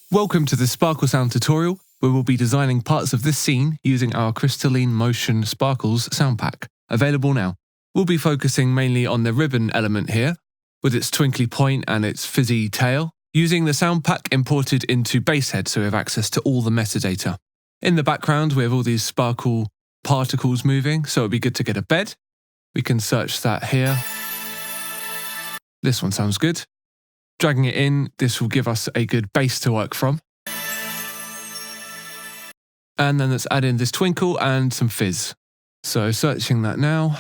Welcome to the Sparkle Sound tutorial, where we'll be designing parts of this scene using our Crystaline Motion Sparkle Sound pack, available now. We'll be focusing mainly on the ribbon element here, with its twinkly point and its fizzy tail, using the sound pack imported into Basehead so we have access to all the metadata. In the background we have all these sparkle particles moving, so it'd be good to get a bed. We can search that here. This one sounds good. Dragging it in, this will give us a good base to work from. And then let's add in this twinkle and some fizz. So searching that now.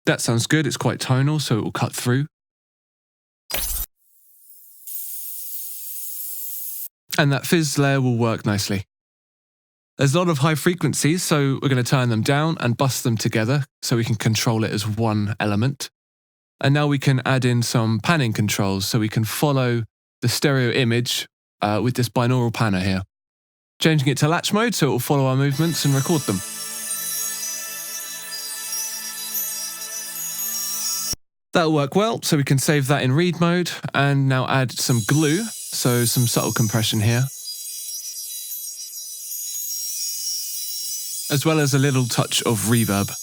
That sounds good, it's quite tonal, so it will cut through. And that fizz layer will work nicely. There's a lot of high frequencies, so we're going to turn them down and bust them together so we can control it as one element. And now we can add in some panning controls so we can follow the stereo image with this binaural panner here. Changing it to latch mode so it will follow our movements and record them. That'll work well, so we can save that in read mode and now add some glue, so some subtle compression here. As well as a little touch of reverb.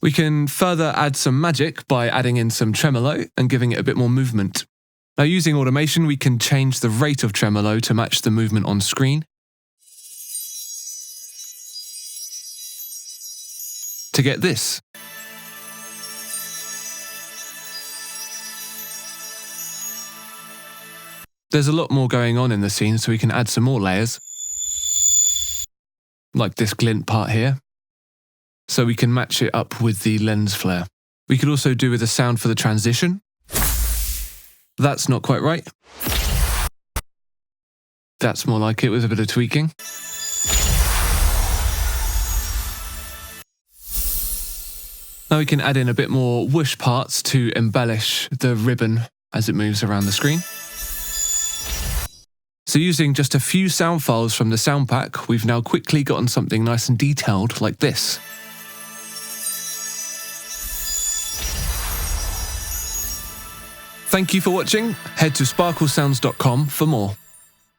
We can further add some magic by adding in some tremolo and giving it a bit more movement. Now using automation, we can change the rate of tremolo to match the movement on screen. To get this. There's a lot more going on in the scene, so we can add some more layers. Like this glint part here. So we can match it up with the lens flare. We could also do with a sound for the transition. That's not quite right. That's more like it with a bit of tweaking. Now we can add in a bit more whoosh parts to embellish the ribbon as it moves around the screen. So using just a few sound files from the sound pack, we've now quickly gotten something nice and detailed like this. Thank you for watching. Head to sparklesounds.com for more.